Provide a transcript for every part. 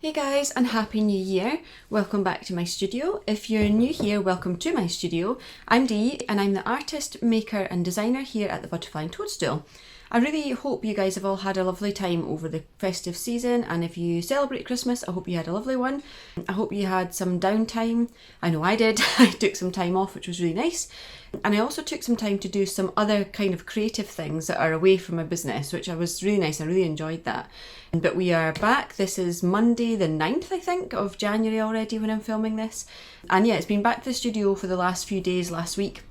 Hey guys, and Happy New Year! Welcome back to my studio. If you're new here, welcome to my studio. I'm Dee and I'm the artist, maker and designer here at the Butterfly and Toadstool. I really hope you guys have all had a lovely time over the festive season, and if you celebrate Christmas, I hope you had a lovely one. I hope you had some downtime. I know I did. I took some time off, which was really nice. And I also took some time to do some other kind of creative things that are away from my business, which was really nice. I really enjoyed that. But we are back. This is Monday the 9th, I think, of January already when I'm filming this. And yeah, it's been back to the studio for the last few days last week.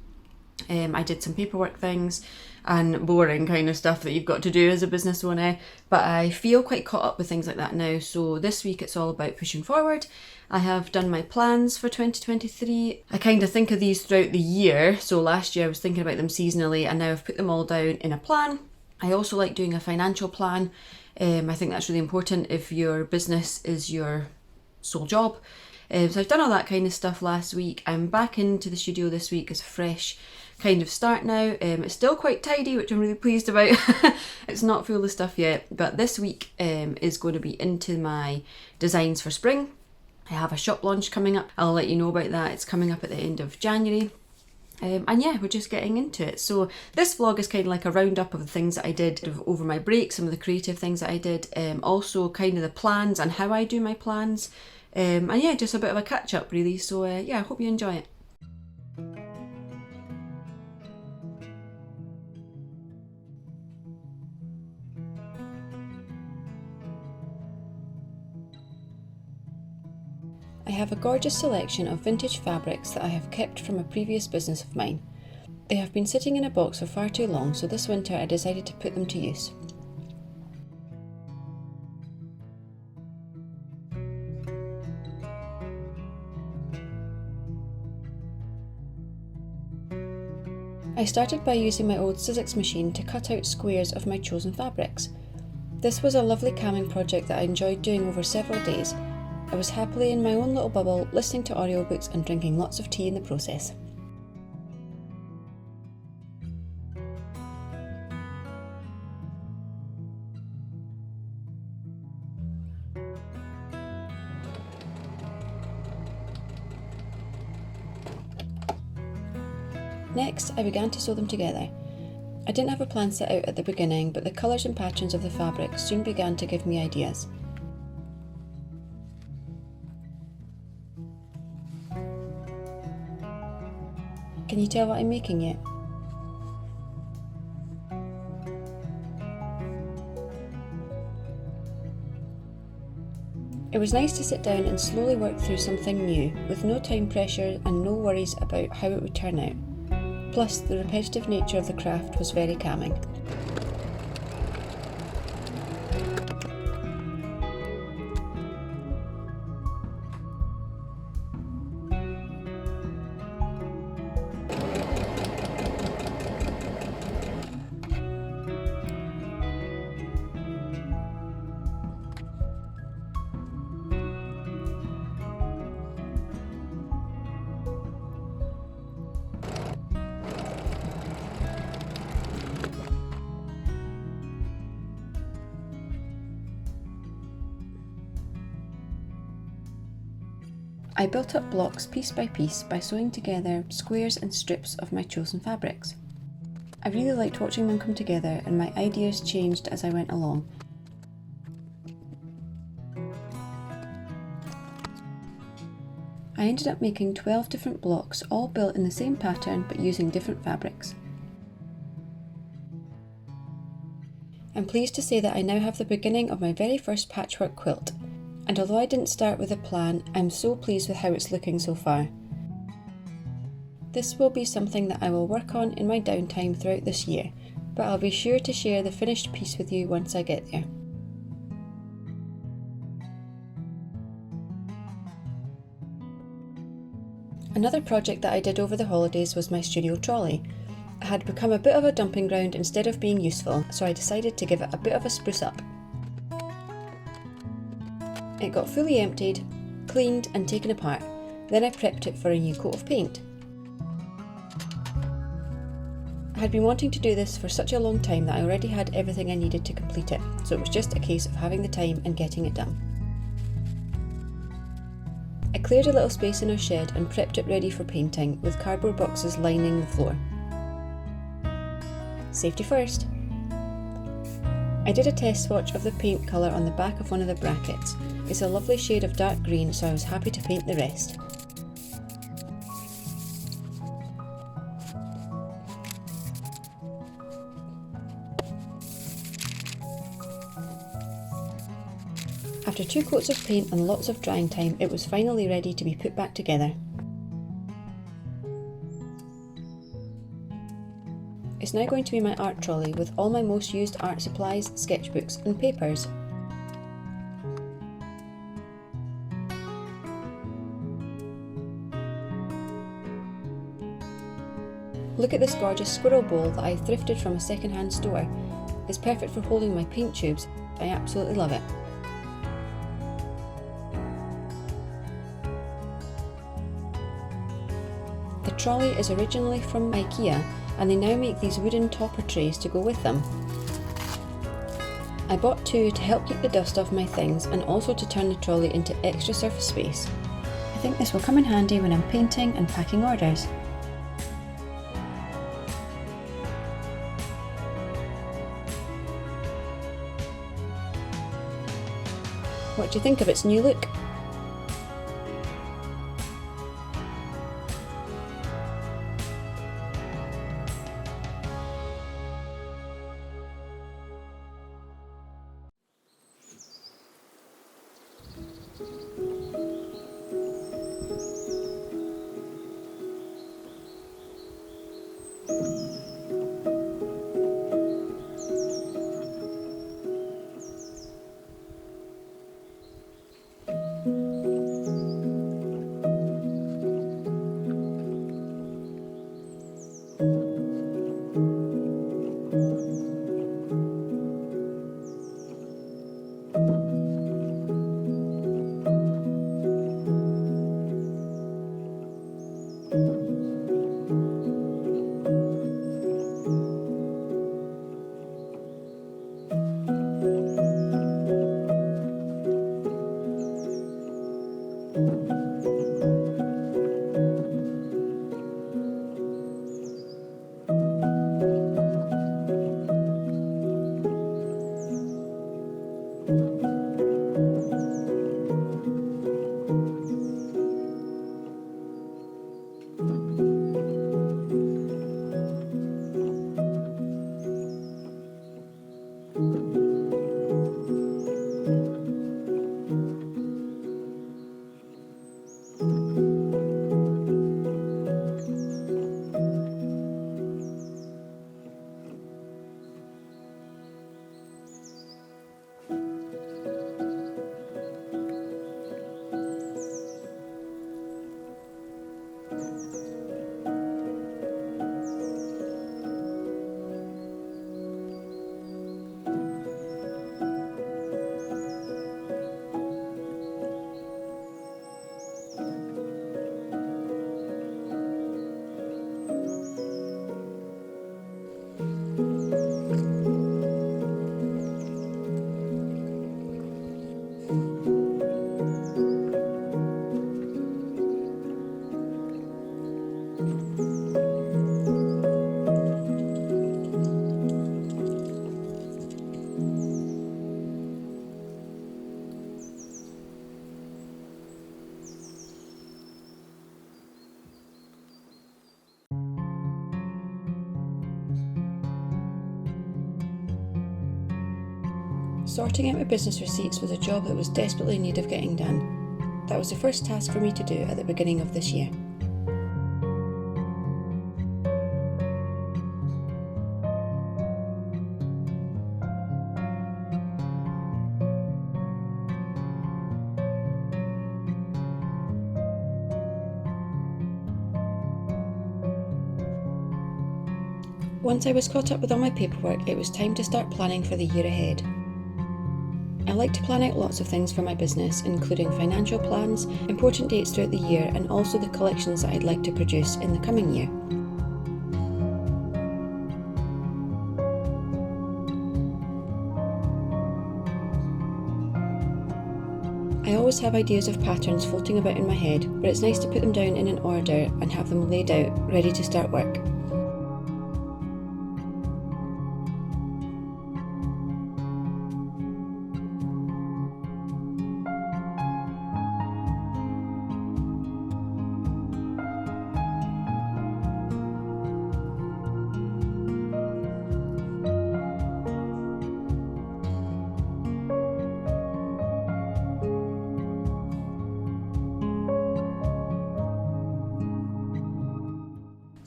I did some paperwork things and boring kind of stuff that you've got to do as a business owner, but I feel quite caught up with things like that now. So this week it's all about pushing forward. I have done my plans for 2023. I kind of think of these throughout the year. So last year I was thinking about them seasonally, and now I've put them all down in a plan. I also like doing a financial plan. I think that's really important if your business is your sole job. So I've done all that kind of stuff last week. I'm back into the studio this week as a fresh kind of start now. It's still quite tidy, which I'm really pleased about. It's not full of stuff yet, but this week is going to be into my designs for spring. I have a shop launch coming up. I'll let you know about that. It's coming up at the end of January. And yeah, we're just getting into it. So this vlog is kind of like a roundup of the things that I did over my break, some of the creative things that I did, also kind of the plans and how I do my plans. And yeah, just a bit of a catch up really. So yeah, I hope you enjoy it. I have a gorgeous selection of vintage fabrics that I have kept from a previous business of mine. They have been sitting in a box for far too long, so this winter I decided to put them to use. I started by using my old Sizzix machine to cut out squares of my chosen fabrics. This was a lovely calming project that I enjoyed doing over several days. I was happily in my own little bubble, listening to audiobooks and drinking lots of tea in the process. Next, I began to sew them together. I didn't have a plan set out at the beginning, but the colours and patterns of the fabric soon began to give me ideas. Can you tell what I'm making yet? It was nice to sit down and slowly work through something new, with no time pressure and no worries about how it would turn out. Plus, the repetitive nature of the craft was very calming. I built up blocks piece by piece by sewing together squares and strips of my chosen fabrics. I really liked watching them come together, and my ideas changed as I went along. I ended up making 12 different blocks, all built in the same pattern but using different fabrics. I'm pleased to say that I now have the beginning of my very first patchwork quilt. And although I didn't start with a plan, I'm so pleased with how it's looking so far. This will be something that I will work on in my downtime throughout this year, but I'll be sure to share the finished piece with you once I get there. Another project that I did over the holidays was my studio trolley. It had become a bit of a dumping ground instead of being useful, so I decided to give it a bit of a spruce up. It got fully emptied, cleaned and taken apart, then I prepped it for a new coat of paint. I had been wanting to do this for such a long time that I already had everything I needed to complete it, so it was just a case of having the time and getting it done. cleared a little space in our shed and prepped it ready for painting, with cardboard boxes lining the floor. Safety first. I did a test swatch of the paint colour on the back of one of the brackets. It's a lovely shade of dark green, so I was happy to paint the rest. After 2 coats of paint and lots of drying time, it was finally ready to be put back together. It's now going to be my art trolley with all my most used art supplies, sketchbooks and papers. Look at this gorgeous squirrel bowl that I thrifted from a second-hand store. It's perfect for holding my paint tubes. I absolutely love it. The trolley is originally from IKEA, and they now make these wooden topper trays to go with them. I bought 2 to help keep the dust off my things and also to turn the trolley into extra surface space. I think this will come in handy when I'm painting and packing orders. What do you think of its new look? Sorting out my business receipts was a job that was desperately in need of getting done. That was the first task for me to do at the beginning of this year. Once I was caught up with all my paperwork, it was time to start planning for the year ahead. I like to plan out lots of things for my business, including financial plans, important dates throughout the year, and also the collections that I'd like to produce in the coming year. I always have ideas of patterns floating about in my head, but it's nice to put them down in an order and have them laid out, ready to start work.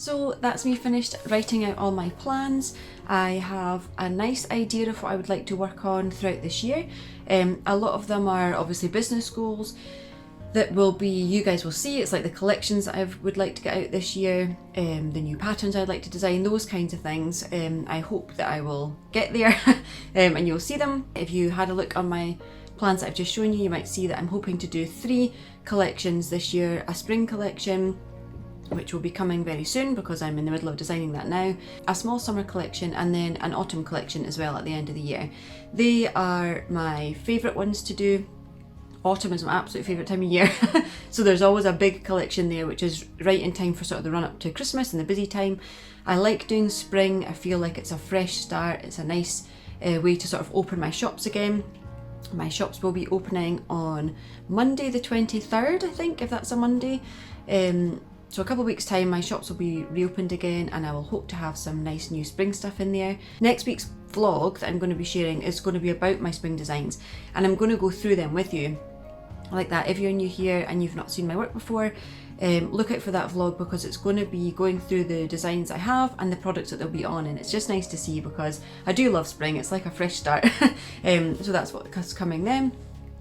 So that's me finished writing out all my plans. I have a nice idea of what I would like to work on throughout this year. A lot of them are obviously business goals that will be, you guys will see, it's like the collections that I would like to get out this year, the new patterns I'd like to design, those kinds of things. I hope that I will get there and you'll see them. If you had a look on my plans that I've just shown you, you might see that I'm hoping to do 3 collections this year: a spring collection, which will be coming very soon because I'm in the middle of designing that now, a small summer collection, and then an autumn collection as well at the end of the year. They are my favourite ones to do. Autumn is my absolute favourite time of year, so there's always a big collection there, which is right in time for sort of the run up to Christmas and the busy time. I like doing spring. I feel like it's a fresh start. It's a nice way to sort of open my shops again. My shops will be opening on Monday the 23rd, I think, if that's a Monday. So a couple of weeks time my shops will be reopened again, and I will hope to have some nice new spring stuff in there. Next week's vlog that I'm going to be sharing is going to be about my spring designs, and I'm going to go through them with you like that. If you're new here and you've not seen my work before, look out for that vlog because it's going to be going through the designs I have and the products that they'll be on, and it's just nice to see because I do love spring. It's like a fresh start. So that's what's coming then.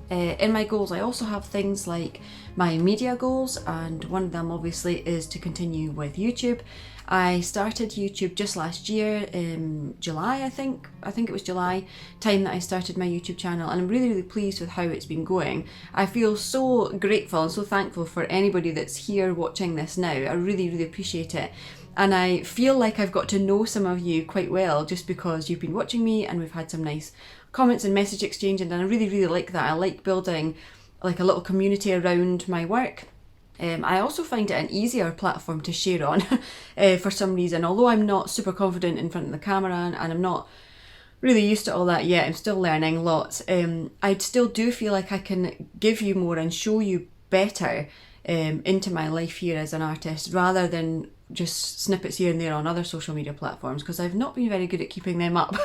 In my goals I also have things like my media goals, and one of them obviously is to continue with YouTube. I started YouTube just last year in July, I think it was July time that I started my YouTube channel, and I'm really pleased with how it's been going. I feel so grateful and so thankful for anybody that's here watching this now. I really appreciate it. And I feel like I've got to know some of you quite well just because you've been watching me and we've had some nice comments and message exchange, and I really like that. I like building like a little community around my work. I also find it an easier platform to share on for some reason. Although I'm not super confident in front of the camera and I'm not really used to all that yet, I'm still learning lots. I still do feel like I can give you more and show you better into my life here as an artist, rather than just snippets here and there on other social media platforms, because I've not been very good at keeping them up.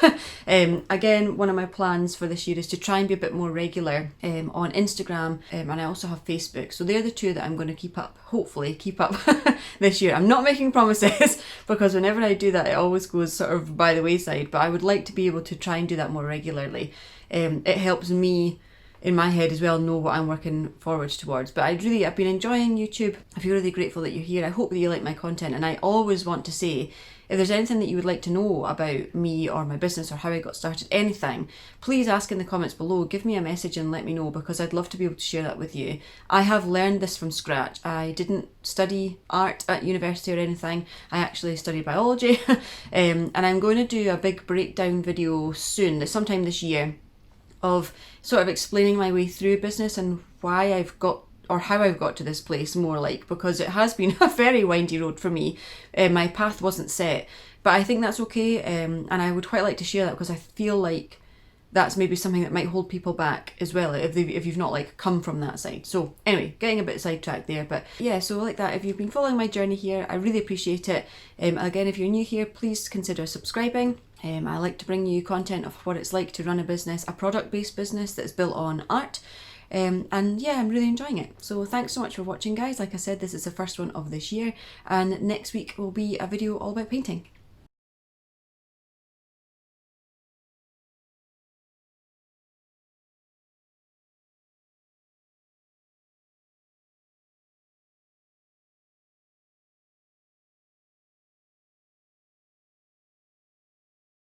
Again, one of my plans for this year is to try and be a bit more regular on Instagram, and I also have Facebook. So they're the two that I'm going to keep up, hopefully keep up this year. I'm not making promises because whenever I do that it always goes sort of by the wayside, but I would like to be able to try and do that more regularly. It helps me in my head as well know what I'm working forwards towards. But I've been enjoying YouTube. I feel really grateful that you're here. I hope that you like my content, and I always want to say, if there's anything that you would like to know about me or my business or how I got started, anything, please ask in the comments below. Give me a message and let me know, because I'd love to be able to share that with you. I have learned this from scratch. I didn't study art at university or anything. I actually studied biology and I'm going to do a big breakdown video soon, sometime this year, of sort of explaining my way through business and why I've got, or how I've got to this place, more like, because it has been a very windy road for me. My path wasn't set, but I think that's okay, and I would quite like to share that because I feel like that's maybe something that might hold people back as well if you've not like come from that side. So anyway, getting a bit sidetracked there, but yeah, so like that, if you've been following my journey here, I really appreciate it. Again, if you're new here, please consider subscribing. I like to bring you content of what it's like to run a business, a product-based business that's built on art. And yeah, I'm really enjoying it. So thanks so much for watching, guys. Like I said, this is the first one of this year, and next week will be a video all about painting.